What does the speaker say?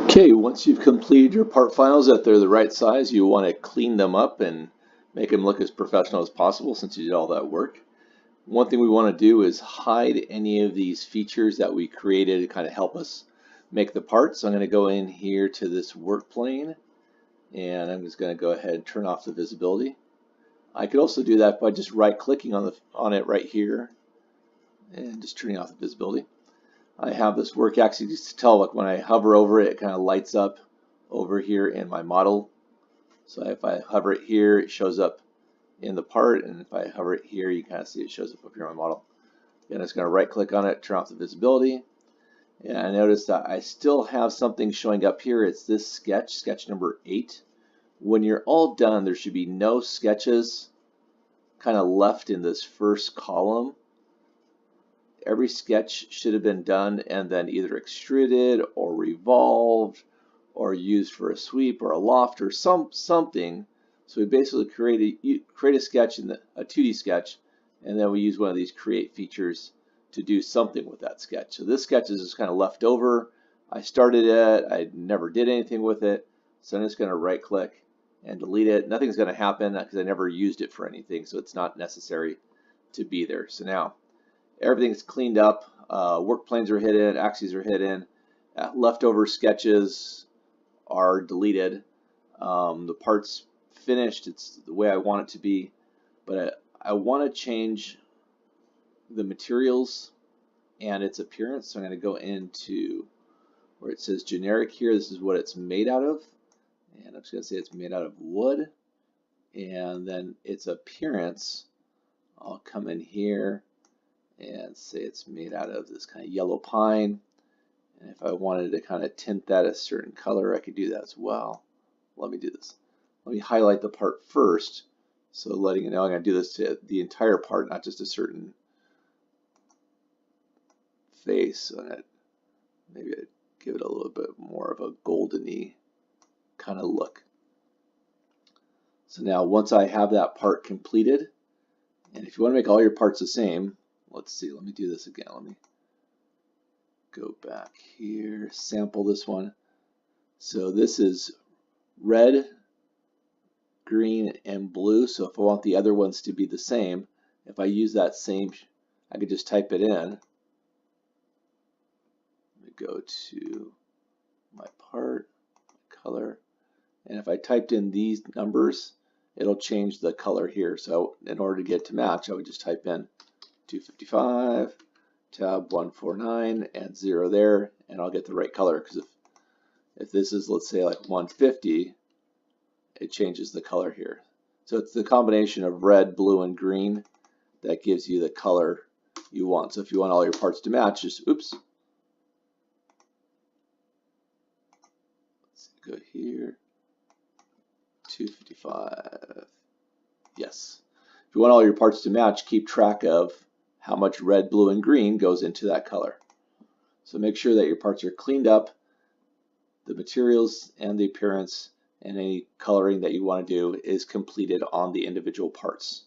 Okay, once you've completed your part files that they're the right size, you want to clean them up and make them look as professional as possible since you did all that work. One thing we want to do is hide any of these features that we created to kind of help us make the part. So I'm going to go in here to this work plane and I'm just going to go ahead and turn off the visibility. I could also do that by just right clicking on it right here and just turning off the visibility. I have this work axis. You can tell, like when I hover over it, it kind of lights up over here in my model. So if I hover it here, it shows up in the part, and if I hover it here, you kind of see it shows up here in my model. Again, I'm just going to right click on it, turn off the visibility, and I notice that I still have something showing up here. It's this sketch, sketch number 8. When you're all done, there should be no sketches kind of left in this first column. Every sketch should have been done and then either extruded or revolved or used for a sweep or a loft or something. So we basically create a sketch in a 2D sketch, and then we use one of these create features to do something with that sketch. So this sketch is just kind of left over. I started it, I never did anything with it, so I'm just going to right click and delete it. Nothing's going to happen because I never used it for anything, so it's not necessary to be there. So now everything's cleaned up, work planes are hidden, axes are hidden, leftover sketches are deleted. The part's finished, it's the way I want it to be, but I want to change the materials and its appearance. So I'm going to go into where it says generic here. This is what it's made out of, and I'm just going to say it's made out of wood. And then its appearance, I'll come in here and say it's made out of this kind of yellow pine. And if I wanted to kind of tint that a certain color, I could do that as well. Let me do this. Let me highlight the part first, so letting you know I'm going to do this to the entire part, not just a certain face. So maybe I'd give it a little bit more of a goldeny kind of look. So now once I have that part completed, and if you want to make all your parts the same, let's see, let me do this again. Let me go back here, sample this one. So this is red, green, and blue. So if I want the other ones to be the same, if I use that same, I could just type it in. Let me go to my part, color, and if I typed in these numbers, it'll change the color here. So in order to get it to match, I would just type in 255, tab 149, and 0 there, and I'll get the right color. Because if this is, let's say, like 150, it changes the color here. So it's the combination of red, blue, and green that gives you the color you want. So if you want all your parts to match, just oops. Let's go here. 255. Yes. If you want all your parts to match, keep track of how much red, blue, and green goes into that color. So make sure that your parts are cleaned up, the materials and the appearance and any coloring that you want to do is completed on the individual parts.